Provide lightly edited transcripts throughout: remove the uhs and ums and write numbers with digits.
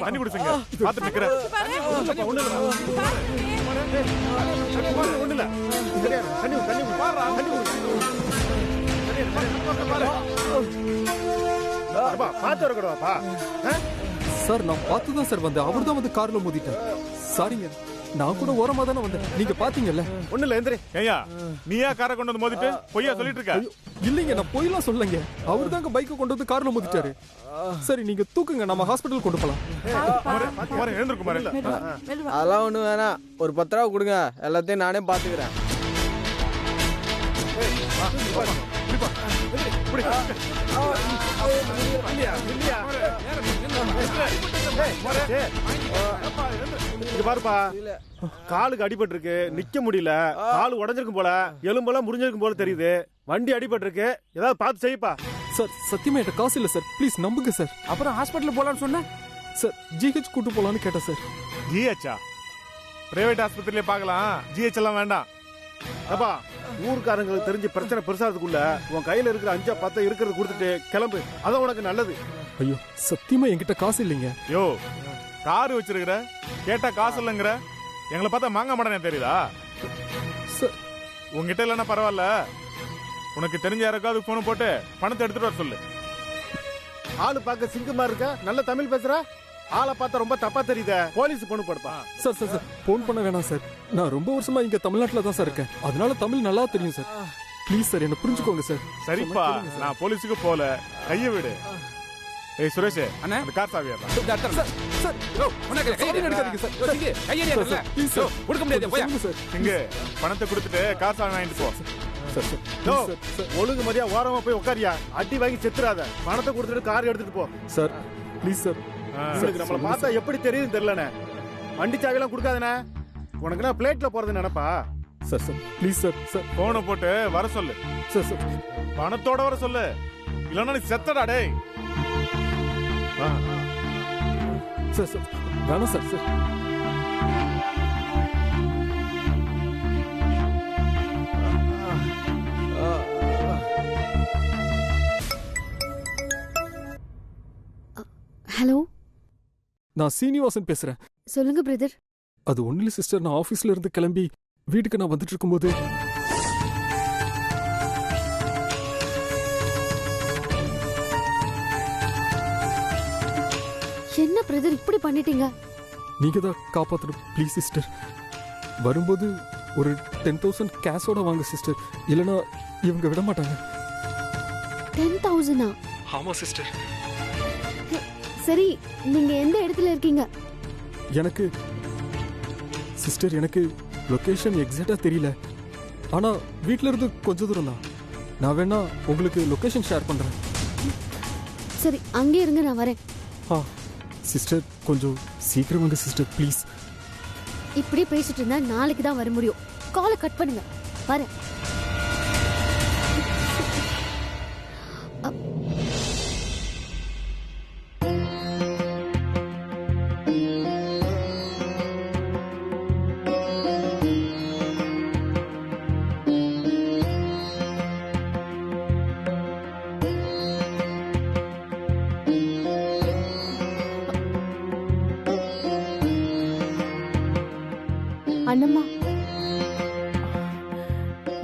தண்ணி குடிச்சுங்க. பாத்து நிக்கிறேன். ஒண்ணு இல்ல. தண்ணி பாத்து வரக்கூடாப்பா. சார் நான் பார்த்துதான் சார் வந்தேன். அவர் தான் வந்து கார்ல மோதிட்டேன். சாரிங்க, நான் கூட ஓரமா தானே வந்தேன். நீங்க பாத்தீங்கல்ல. ஒண்ணு இல்ல, எந்திரி. ஏய்யா, நீயா காரை கொண்டு வந்து மோதிட்டு பொய்யா சொல்லிட்டு இருக்க? இல்லைங்க, நான் பொய்லாம் சொல்லலைங்க. அவர் தாங்க பைக்கை கொண்டு வந்து கார்ல மோதிட்டாரு. சரி, நீங்க தூக்குங்க, நம்ம ஹாஸ்பிட்டல் கொண்டு போலாம். அதெல்லாம் ஒண்ணு வேணாம். ஒரு 10 ரூபா கொடுங்க, எல்லாத்தையும் நானே பாத்துக்கிறேன். பாருப்பா, காலுக்கு அடிபட்டு இருக்கு, நிக்க முடியல. காலு உடஞ்சிருக்கும் போல, எலும்பெல்லாம் முறிஞ்சிருக்கும் போல தெரியுது. வண்டி அடிபட்டு இருக்கு, ஏதாவது பார்த்து செய்யப்பா. சார் சத்தியமா என்கிட்ட காசு இல்ல சார், ப்ளீஸ் நம்புங்க சார். அப்புறம் ஹாஸ்பிட்டல் போலான்னு சொன்னேன் சார். ஜிஹெச் கூட்டு போலான்னு கேட்டேன் சார். ஜிஹெச்சா? பிரைவேட் ஆஸ்பத்திரியிலே பார்க்கலாம், ஜிஹெச் எல்லாம் வேண்டாம். அப்பா, ஊருக்காரங்களுக்கு தெரிஞ்சு பிரச்சனை பெருசாகிறதுக்குள்ள உன் கையில இருக்கிற 5-10 இருக்கிறது கொடுத்துட்டு கிளம்பு, அதான் உனக்கு நல்லது. ஐயோ, சத்தியமா என்கிட்ட காசு இல்லைங்க. யோ, காரு வச்சிருக்கிற, கேட்டா காசு இல்லைங்கிற. எங்களை பார்த்தா மாங்க மாட்டேனே தெரியுதா? சார் உங்ககிட்ட இல்லைன்னா பரவாயில்ல, உனக்கு தெரிஞ்ச யாருக்காவது போன் போட்டு பணத்தை எடுத்துட்டு வர சொல்லு. ஆளு பார்க்க சிங்கமா இருக்க, நல்ல தமிழ் பேசுற. ஆளை பார்த்தா ரொம்ப தப்பா தெரியுத, போலீஸ் பொண்ணு படுப்பா. சார் சார் சார், போன் பண்ண வேணாம் சார். நான் ரொம்ப வருஷமா இங்க தமிழ்நாட்டுல தான் சார் இருக்கேன், அதனால தமிழ் நல்லா தெரியும் சார். ப்ளீஸ் சார், என்ன புரிஞ்சுக்கோங்க சார். சரிப்பா, நான் போலீஸுக்கு போல, கைய விடு. ஏய் சுரேஷ், அந்த கார் சாவியா? சார் சார், பணத்தை கொடுத்துட்டு கார் சாவி வாங்கிட்டு போ. ஒழுங்கு மதியா ஓரமா போய் உட்காரியா, அடி வாங்கி செத்துறாத. பணத்தை கொடுத்துட்டு கார் எடுத்துட்டு போ. Sir please sir. நம்மள பார்த்தா எப்படி தெரியுது தெரியலண்ணே. வண்டி சாவியெல்லாம் கொடுக்காதண்ணே, உனக்கு நான் பிளேட்ல போறது நினைப்பா. Sir sir please sir. Sir போனை போட்டு வர சொல்லு. சார் சார், பணத்தோட வர சொல்லு, இல்லன்னா நீ செத்தடா டேய். சார் சார் வேணாம் சார். சார் ஹலோ, நான் சீனிவாசன் பேசுறேன். சொல்லுங்க பிரதர். அது ஒன்னுல சிஸ்டர், நான் ஆபீஸ்ல இருந்து கிளம்பி வீட்டுக்கு நான் வந்துட்டு இருக்கும்போது என்ன பிரதர் இப்படி பண்ணிட்டீங்க? நீங்க தான் காப்பாத்தணும் ப்ளீஸ் சிஸ்டர். வரும்போது ஒரு 10,000 கேஷோட வாங்க சிஸ்டர், இல்லனா இவங்க விட மாட்டாங்க. 10,000? ஆமா சிஸ்டர். சரி, நீங்க எந்த இடத்துல இருக்கீங்க? எனக்கு சிஸ்டர், எனக்கு லொகேஷன் எக்ஸாக்டா தெரியல, ஆனா வீட்ல இருந்து கொஞ்ச தூரம் தான். நான் வேணா உங்களுக்கு லொகேஷன் ஷேர் பண்றேன். சரி, அங்கே இருங்க, நான் வரேன். சிஸ்டர் கொஞ்சம் சீக்கிரம் வாங்க சிஸ்டர் ப்ளீஸ். இப்படியே பேசிட்டு இருந்தா நாளைக்கு தான் வர முடியும். காலை கட் பண்ணுங்க, வரேன். அண்ணம்மா,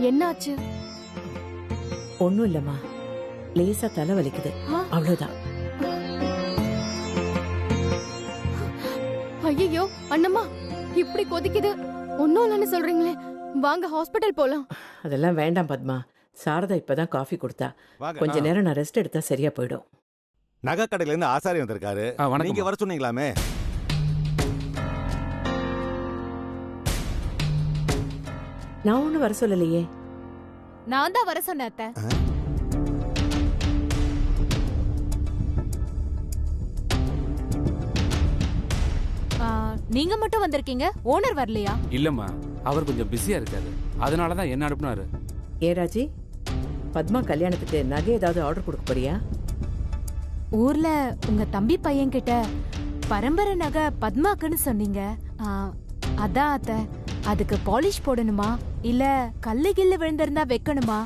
என்னாச்சு? ஒண்ணும் இல்லம்மா, லேசா தலை வலிக்குது, அவ்வளவுதான். ஐயோ அண்ணம்மா, இப்படி கொதிக்குது. ஒன்னும் இல்லைன்னு சொல்றீங்களே, வாங்க ஹாஸ்பிட்டல் போலாம். அதெல்லாம் வேண்டாம் பத்மா, சாரதா இப்பதான் காஃபி கொடுத்தா. கொஞ்ச நேரம் நான் ரெஸ்ட் எடுத்தா சரியா போயிடும். நகை கடையில இருந்து ஆசாரி வந்திருக்காரு, நீங்க வர சொன்னீங்களாமே. நான் ஒண்ணு வர சொல்லலையே. நான் தான் வர சொன்னேன் அத்தை. நீங்க மட்டும் வந்திருக்கீங்க, ஓனர் வரலையா? இல்லம்மா, அவர் கொஞ்சம் பிஸியா இருக்காரு, அதனாலதான் என்ன அனுப்புனாரு. ஏராஜி, பத்மா கல்யாணத்துக்கு நகை ஏதாவது ஆர்டர் கொடுக்க போறியா? ஊர்ல உங்க தம்பி பையன் கிட்ட பரம்பரை நகை பத்மாக்குன்னு சொன்னீங்க, அதான் அத்தை. அதுக்கு பாலிஷ் போடணுமா இல்ல கல்லு கில்லு விழுந்திருந்தா வைக்கணுமா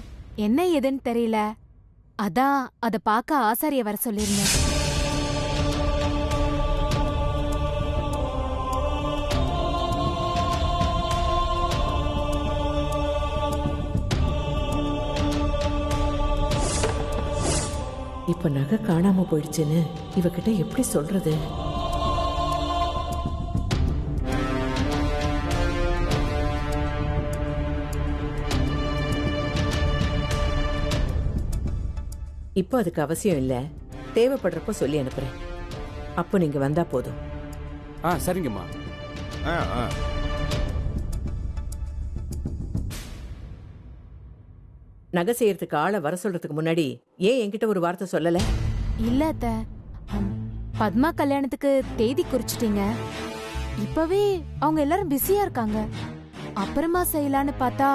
என்ன ஏதுன்னு தெரியல. அதான் அத பார்க்க ஆசாரிய வர சொல்லிருந்தேன். இப்ப நகை காணாம போயிடுச்சுன்னு இவகிட்ட எப்படி சொல்றது? இப்போ அதுக்கு அவசியம் இல்ல. தேவைப்படுறப்ப சொல்லி அனுப்புறேன். அப்போ நீங்க வந்தா போதும். சரிங்கம்மா. நகை செய்யறதுக்கு ஆளை வர சொல்றதுக்கு முன்னாடி ஏன் என்கிட்ட ஒரு வார்த்தை சொல்லல? இல்ல அத்த, பத்மா கல்யாணத்துக்கு தேதி குறிச்சிட்டீங்க. இப்பவே அவங்க எல்லாரும் பிஸியா இருக்காங்க. அப்புறமா செய்யலான்னு பார்த்தா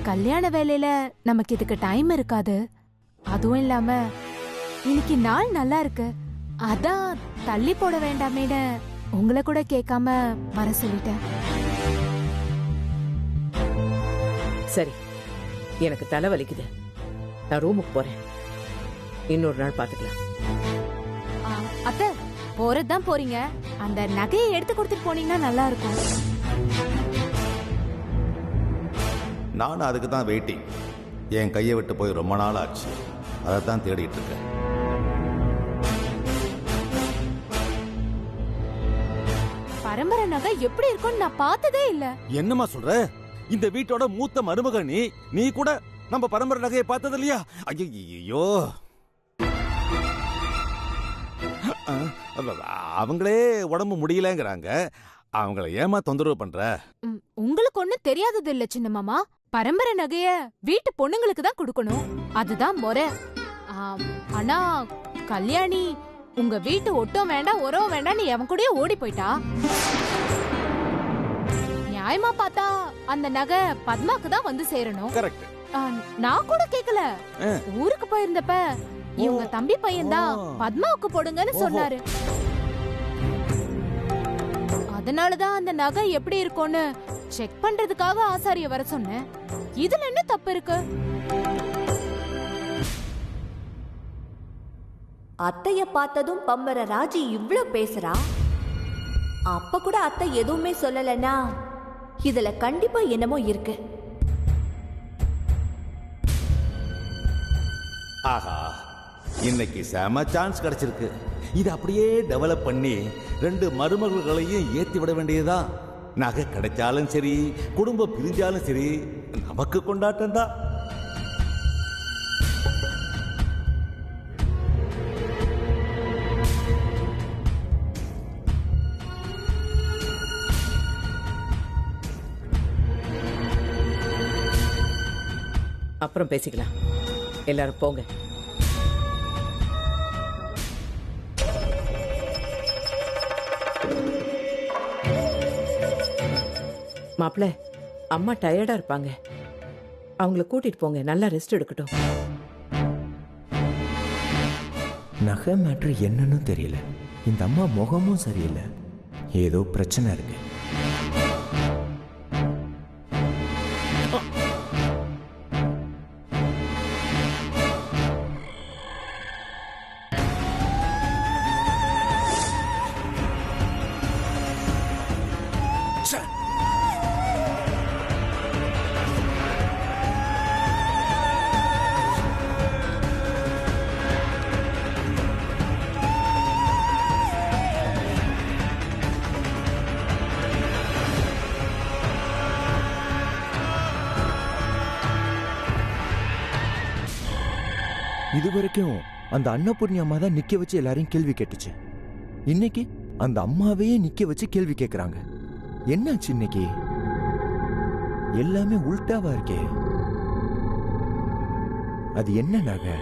கல்யாண வேலையில நமக்கு இதுக்கு டைம் இருக்காது. அதுவும் இல்லாம இன்னைக்கு நாள் நல்லா இருக்கு. அதான் தள்ளி போட வேண்டாமேன்னு உங்களை கூட கேட்காம வர சொல்லிட்டேன். சரி, எனக்கு தலை வலிக்குது. நான் ரூமுக்கு போறேன். இன்னொரு நாள் பாத்துக்கலாம். அத்தை, போறதுதான் போறீங்க. அந்த நகையை எடுத்து கொடுத்துட்டு போனீங்கன்னா நல்லா இருக்கும். நானும் அதுக்கு தான் வெயிட்டிங். என் கையை விட்டு போய் ரொம்ப நாள் ஆச்சு. அதை தான் தேடிட்டு இருக்கேன். பரம்பரை நகை எப்படி இருக்கும்னு நான் பார்த்ததே இல்ல. என்னம்மா சொல்ற? இந்த வீட்டோட மூத்த மருமக நீ கூட நம்ம பரம்பரை நகையை பார்த்தது இல்லையா? ஐயோ, அவங்களே உடம்பு முடியலங்கிறாங்க. அவங்கள ஏமா தொந்தரவு பண்ற? உங்களுக்கு ஒண்ணும் தெரியாதது இல்ல சின்ன மாமா. பரம்பரை நகைய வீட்டு பொண்ணுங்களுக்கு தான் கொடுக்கணும். அதுதான் முறை. ஆனா கல்யாணி உங்க வீட்டு ஒட்டும் வேண்டாம் உறவும் வேண்டாம் எவன் கூடயே ஓடி போயிட்டா. நியாயமா பார்த்தா அந்த நகை பத்மாக்கு தான் வந்து சேரணும். கரெக்ட். நான் கூட கேக்கல. ஊருக்கு போயிருந்தப்ப இவங்க தம்பி பையன் தான் பத்மாவுக்கு போடுங்கன்னு சொன்னாரு. அதனாலதான் அந்த நகை எப்படி இருக்கும்னு செக் பண்றதுக்காக ஆசாரிய வர சொன்னேன். இதுல என்ன தப்பு இருக்கு? அத்தைய பார்த்ததும் பம்பர ராஜி இவ்ளோ பேசுறா. அப்ப கூட அத்தை எதுவுமே சொல்லலனா இதுல கண்டிப்பா என்னமோ இருக்கு. ஆஹா, இன்னைக்கு செம சான்ஸ் கிடைச்சிருக்கு. இது அப்படியே டெவலப் பண்ணி 2 மருமகள்களையும் ஏத்தி விட வேண்டியதுதான். நகை கிடைச்சாலும் சரி, குடும்பம் பிரிஞ்சாலும் சரி, நமக்கு கொண்டாட்டம் தான். அப்புறம் பேசிக்கலாம். எல்லாரும் போங்க. மாப்பிள்ள, அம்மா டயர்டா இருப்பாங்க. அவங்கள கூட்டிட்டு போங்க. நல்லா ரெஸ்ட் எடுக்கட்டும். நகை மேட்ரு என்னன்னு தெரியல. இந்த அம்மா முகமும் சரியில்லை. ஏதோ பிரச்சனை இருக்கு. இது வரைக்கும் அந்த அன்னபூர்ணி அம்மா தான் நிக்க வச்சு எல்லாரையும் கேள்வி கேட்டுச்சு. இன்னைக்கு அந்த அம்மாவையே நிக்க வச்சு கேள்வி கேட்கறாங்க. என்னாச்சு இன்னைக்கு? எல்லாமே உல்டாவா இருக்கே. அது என்ன நகை?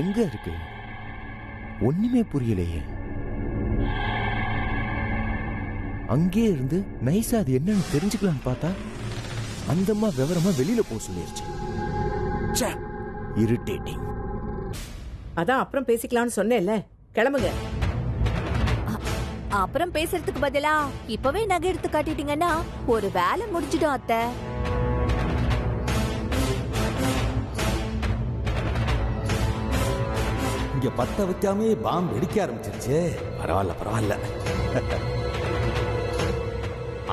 எங்க இருக்கு? ஒண்ணுமே புரியலையே. அங்கே இருந்து நைஸா அது என்னன்னு தெரிஞ்சுக்கலான்னு பார்த்தா அந்த அம்மா விவரமா வெளியில போக சொல்லிருச்சு. இரிட்டேட்டிங். அதான் அப்புறம் பேசிக்கலாம்னு சொன்னேன்ல. கிளம்புங்க. அப்புறம் பேசுறதுக்கு பதிலா இப்பவே நகை எடுத்து காட்டிட்டீங்கன்னா ஒரு வேலை முடிச்சிடும் அத்தை. இங்க பத்த வைக்காமே பாம்பு வெடிக்க ஆரம்பிச்சிருச்சு. பரவாயில்ல பரவாயில்ல.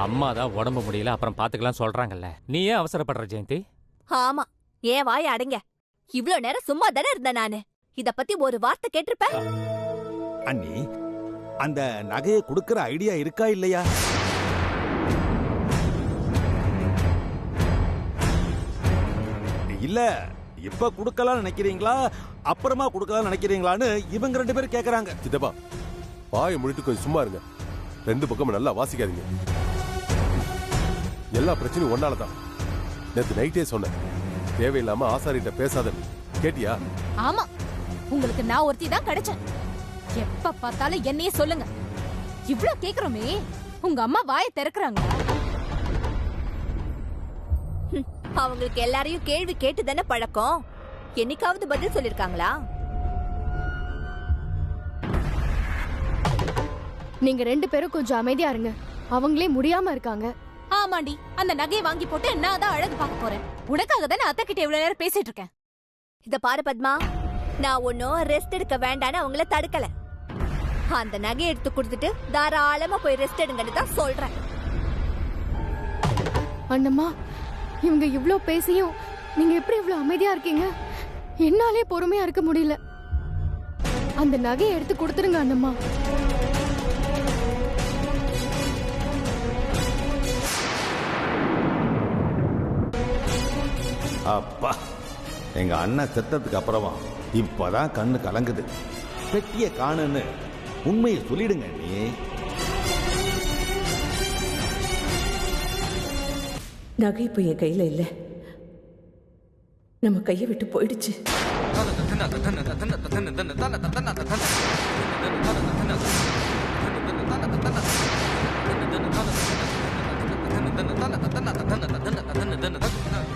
அம்மா தான் உடம்பு முடியல அப்புறம் பாத்துக்கலாம் சொல்றாங்கல்ல, நீ ஏன் அவசரப்படுற ஜெயந்தி? ஆமா, ஏன் வாய் அடங்க. இவ்ளோ நேரம் சும்மா தானே இருந்தேன் நானு. இத பத்தி ஒரு வார்த்தை கேட்டிருப்பேன். அண்ணி, அந்த நகையை கொடுக்கற ஐடியா இருக்கா இல்லையா? இல்ல இப்ப கொடுக்கலாம் நினைக்கிறீங்களா அப்புறமா கொடுக்கலாம் நினைக்கிறீங்களான்னு இவங்க 2 பேரும் கேக்குறாங்க. சித்தப்பா, வாயை முடிட்டு கொஞ்சம் சும்மா இருங்க. 2 பக்கமும் நல்லா வாசிக்காதீங்க. எல்லா பிரச்சனையும் ஒன்னாலதான். நேத்து நைட்டே சொன்னேன், தேவையில்லாம ஆசாரிட்ட பேசாதன்னு. கேட்டியா? ஆமா, உங்களுக்கு நான் ஒருத்தி தான் கிடைச்சேன். எப்ப பார்த்தாலும் என்னையே சொல்லுங்க. இவ்ளோ கேக்குறோமே, உங்க அம்மா வாயை திறக்கறாங்க. அவங்களுக்கு எல்லாரையும் கேள்வி கேட்டு தானே பழக்கம். என்னைக்காவது பதில் சொல்லிருக்காங்களா? நீங்க 2 பேரும் கொஞ்சம் அமைதியா இருங்க. அவங்களே முடியாம இருக்காங்க. ஆமாண்டி, அந்த நகையை வாங்கி போட்டு நான் தான் அழகு பார்க்க போறேன். உனக்காக தானே அத்தை கிட்ட இவ்வளவு நேரம் பேசிட்டு இருக்கேன். இத பாரு பத்மா, நான் ஒன்னும் ரெஸ்ட் எடுக்க வேண்டான்னு அவங்கள தடுக்கல. அந்த நகையை எடுத்து கொடுத்துட்டு தாராளமா போய் ரெஸ்ட் எடுங்கன்னு தான் சொல்றேன். அண்ணம்மா, இவங்க இவ்ளோ பேசியும் நீங்க எப்படி இவ்ளோ அமைதியா இருக்கீங்க? என்னாலே பொறுமையா இருக்க முடியல. அந்த நகையை எடுத்து கொடுத்துருங்க அண்ணம்மா. அப்பா, எங்க அண்ணன் செத்ததுக்கு அப்புறமா இப்பதான் கண்ணு கலங்குது. பெட்டிய காணுன்னு உண்மையை சொல்லிடுங்க நீ. நகை இப்ப என் கையில இல்ல, நம்ம கையை விட்டு போயிடுச்சு.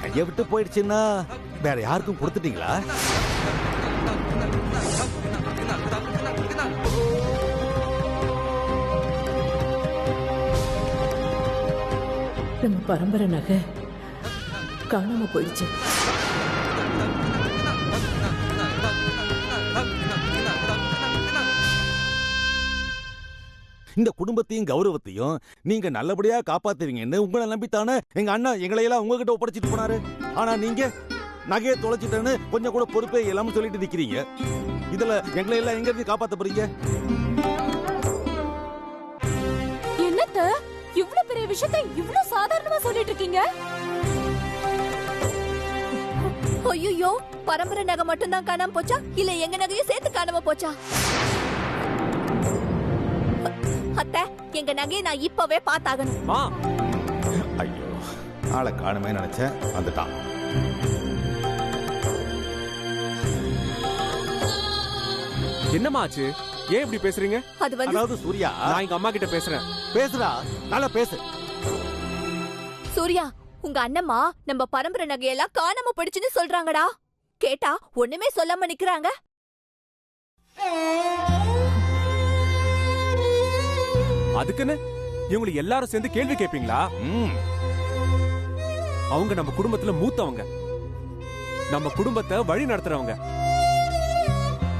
கையை விட்டு போயிடுச்சுன்னா வேற யாருக்கும் கொடுத்துட்டீங்களா? நம்ம பரம்பரை நகை காணாம போயிடுச்சு. இந்த குடும்பத்தையும் கௌரவத்தையும் நீங்க நல்லபடியா காப்பாத்துவீங்கன்னு உங்களை நம்பித்தானே எங்க அண்ணா எங்களையெல்லாம் உங்ககிட்ட ஒப்படைச்சிட்டு போனாரு. ஆனா நீங்க நகையை தொலைச்சிட்டேன்னு கொஞ்சம் கூட பொறுப்பே இல்லாம சொல்லிட்டு நிக்கிறீங்க. இதுல எங்களை எல்லாம் எங்க இருந்து காப்பாத்த போறீங்க? என்னத்த இவ்ளோ பெரிய விஷயத்தை இவ்ளோ சாதாரணமா சொல்லிட்டு இருக்கீங்க? ஐயோ, பரம்பரை நகை மட்டும் தான் காணாம போச்சா இல்ல எங்க நகையும் சேர்த்து காணாம போச்சா? அத்தை, எங்க நகையை நான் இப்பவே பார்த்தாகணும். ஐயோ, ஆளை காணுமே நினைச்சேன், வந்துட்டான். என்னம்மா ஆச்சு? ஏன் இப்படி பேசுறீங்க? அதாவது சூர்யா, நான் எங்க அம்மா கிட்ட பேசுறேன். பேசுறா, நல்லா பேசு. சூர்யா, உங்க அண்ணம்மா நம்ம பரம்பரை நகையெல்லாம் காணாம போயிடுச்சுன்னு சொல்றாங்கடா. கேட்டா ஒண்ணுமே சொல்லாம நிக்கிறாங்க. அதுக்குன்னு இவங்களை எல்லாரும் சேர்ந்து கேள்வி கேட்பீங்களா? அவங்க நம்ம குடும்பத்துல மூத்தவங்க, நம்ம குடும்பத்தை வழி நடத்துறவங்க.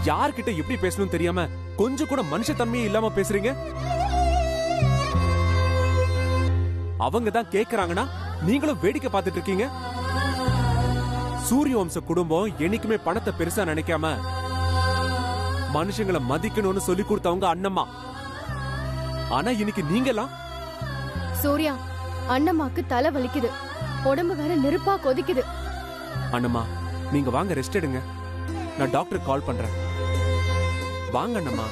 யார்கிட்ட எப்படி பேசணும் தெரியாம கொஞ்சம் கூட மனுஷத்தன்மையே இல்லாம பேசுறீங்க. அவங்க தான் கேக்குறாங்கன்னா நீங்களும் வேடிக்கை பார்த்துட்டு இருக்கீங்க. சூரிய வம்ச குடும்பம் என்னைக்குமே பணத்தை பெருசா நினைக்காம மனுஷங்களை மதிக்கணும்னு சொல்லி கொடுத்தவங்க அண்ணம்மா. ஆனா இன்னைக்கு நீங்கலாம். சூர்யா, அண்ணம்மாக்கு தலை வலிக்குது, உடம்பு வேற நெருப்பா கொதிக்குது. அண்ணம்மா, நீங்க வாங்க, ரெஸ்ட் எடுங்க. நான் டாக்டர் கால் பண்றேன். வாங்க அண்ணம்மா.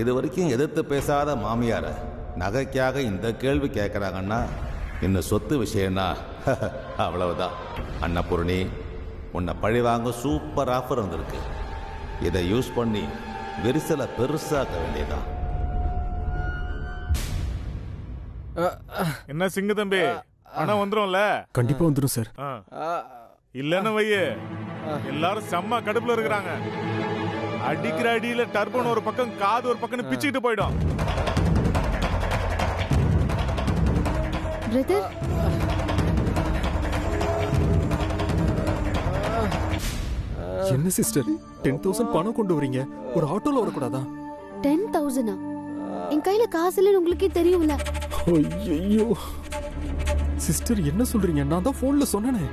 இது வரைக்கும் எதிர்த்து பேசாத மாமியார நகைக்காக இந்த கேள்வி கேட்கறாங்கன்னா இன்னும் சொத்து விஷயம்னா அவ்வளவுதான். அன்னபூர்ணி, உன்னை பழி வாங்க சூப்பர் ஆஃபர் வந்திருக்கு. இதை யூஸ் பண்ணி விரிசலை பெருசாக்க வேண்டியதான். என்ன சிங்க தம்பி, பணம் வந்துரும்ல? கண்டிப்பா வந்துடும் சார். இல்லன்னு வையே, எல்லாரும் செம்ம கடுப்புல இருக்கிறாங்க. அடிக்கிற அடியில டர்பன் ஒரு பக்கம், காது ஒரு பக்கம் பிச்சுக்கிட்டு போயிடும். என்ன சிஸ்டர் 10,000 பணம் கொண்டு வரீங்க, ஒரு ஆட்டோல வரக்கூடாதா? 10,000? என் கையில காசு இல்லைன்னு உங்களுக்கே தெரியும்ல. ஐயோ சிஸ்டர், என்ன சொல்றீங்க? நான் தான் போன்ல சொன்னேனே,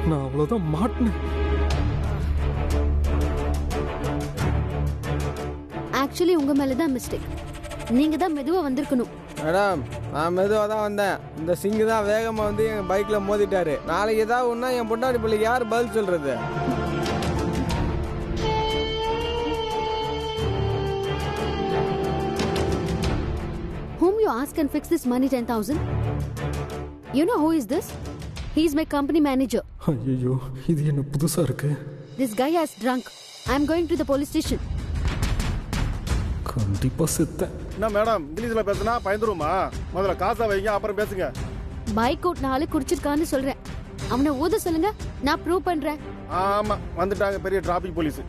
நான் அவ்வளவுதான் மாட்டினேன். ஆக்சுவலி உங்க மேலதான் மிஸ்டேக். நீங்க தான் மெதுவா வந்திருக்கணும். மேடம், நான் மெதுவாக தான் வந்தேன். இந்த சிங்கு தான் வேகமாக வந்து என் பைக்கில் மோதிட்டாரு. நாளைக்கு ஏதாவது ஒன்றா என் பொண்டாடி பிள்ளைக்கு யார் பதில் சொல்றது? Whom you ask and fix this money 10,000? You know who is this? He is my company manager. ஐயோ, இது என்ன புதுசா இருக்கு. This guy has drunk. I am going to the police station. கண்டிப்பா செத்தேன். என்ன மேடம், இங்கிலீஷ்ல பேசினா பயந்துருமா? முதல்ல காசை வைங்க, அப்புறம் பேசுங்க. பைக் ஓட்டுனால குடிச்சிருக்கான்னு சொல்றேன். அவனை ஊத சொல்லுங்க, நான் ப்ரூவ் பண்றேன். ஆமா, வந்துட்டாங்க பெரிய டிராபிக் போலீஸ்.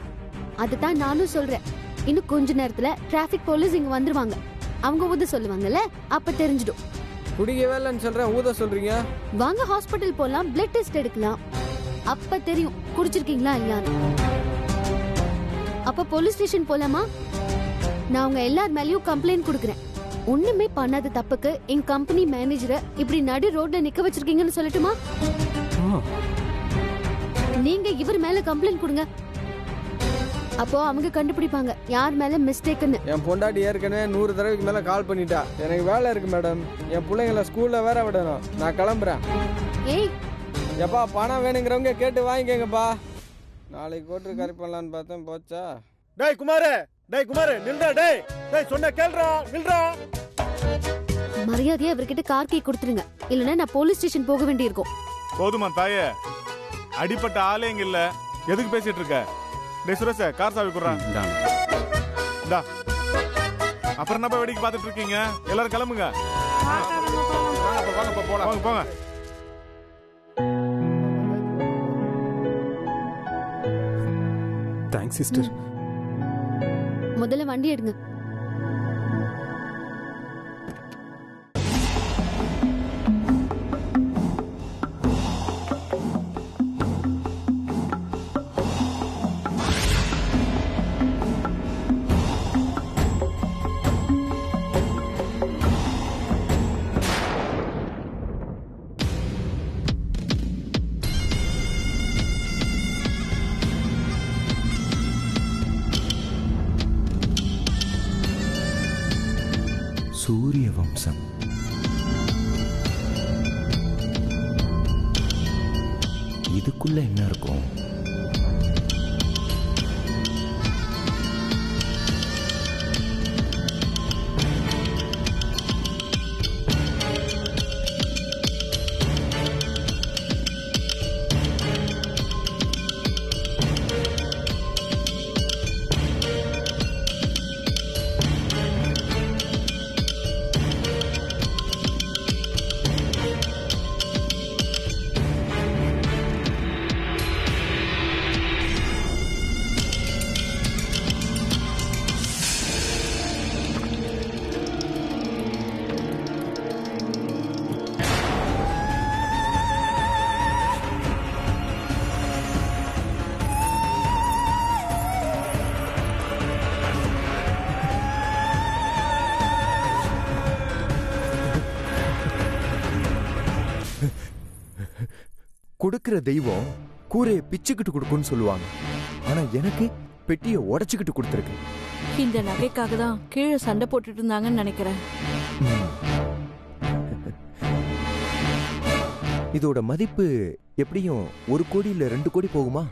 அதுதான் நானும் சொல்றேன். இன்னும் கொஞ்ச நேரத்துல டிராபிக் போலீஸ் இங்க வந்துருவாங்க. அவங்க ஊத சொல்லுவாங்கல்ல, அப்ப தெரிஞ்சிடும். குடிக்கவே இல்லைன்னு சொல்றேன், ஊத சொல்றீங்க. வாங்க ஹாஸ்பிட்டல் போலாம், பிளட் டெஸ்ட் எடுக்கலாம். அப்ப தெரியும் குடிச்சிருக்கீங்களா இல்லையான்னு. அப்ப போலீஸ் ஸ்டேஷன் போலாமா? நான் உங்க எல்லார் மேலயும் கம்ப்ளைண்ட் கொடுக்கறேன். ஒண்ணுமே பண்ணாத தப்புக்கு என் கம்பெனி மேனேஜரை இப்படி நடு ரோட்ல நிக்க வச்சிருக்கீங்கன்னு சொல்லட்டுமா? நீங்க இவர் மேல கம்ப்ளைண்ட் கொடுங்க. அப்போ அவங்க கண்டுபிடிப்பாங்க யார் மேல மிஸ்டேக்னு. என் பொண்டாட்டி ஏற்கனவே 100 தடவைக்கு மேல கால் பண்ணிட்டா. எனக்கு வேலை இருக்கு மேடம். என் பிள்ளைங்களை ஸ்கூல்ல வேற விடணும். நான் கிளம்புறேன். ஏய் எப்பா, பணம் வேணுங்கிறவங்க கேட்டு வாங்கிக்கங்கப்பா. நாளைக்கு கோட்டு கறி பண்ணலான்னு பார்த்தேன், போச்சா? டேய் குமாரே, நில்றா. டேய் சொன்ன கேளுடா, நில்றா. மரியாதையா இவர்கிட்ட கார் கீ கொடுத்துருங்க, இல்லனா நான் போலீஸ் ஸ்டேஷன் போக வேண்டியிருக்கும். போதுமா தாயே? அடிப்பட்ட ஆளே இங்க இல்ல, எதுக்கு பேசிட்டு இருக்க? டேய் சுரேஷ், கார் சாவி குடுறா. இந்தா. அப்புறம் என்ன போய் வேடிக்கை பார்த்துட்டு இருக்கீங்க? எல்லாரும் கிளம்புங்க. வாங்க போலாம். போங்க. Thanks sister. முதல்ல வண்டி எடுங்க. சூரிய வம்சம். இதுக்குள்ள என்ன இருக்கும்? கொடுக்கிற தெய்வம் கூரையை பிச்சுக்கிட்டு கொடுக்குன்னு சொல்லுவாங்க. ஆனா எனக்கு பெட்டியை உடைச்சுக்கிட்டு கொடுத்துருக்கு. இந்த நகைக்காக தான் கீழே சண்டை போட்டுட்டு இருந்தாங்கன்னு நினைக்கிறேன். இதோட மதிப்பு எப்படியும் 1 கோடி இல்ல 2 கோடி போகுமா?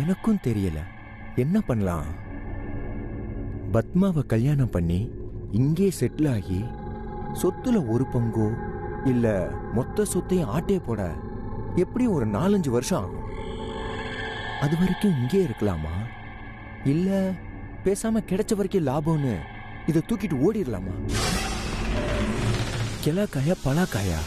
எனக்கும் தெரியல. என்ன பண்ணலாம்? பத்மாவை கல்யாணம் பண்ணி இங்கே செட்டில் ஆகி சொத்துல ஒரு பங்கோ இல்ல மொத்த சொத்தையும் ஆட்டே போட எப்படி ஒரு 4-5 வருஷம் ஆகும். அது வரைக்கும் இங்கே இருக்கலாமா இல்ல பேசாம கிடைச்ச வரைக்கும் லாபம்னு இதை தூக்கிட்டு ஓடிடலாமா? கிளாக்காயா பலாக்காயா?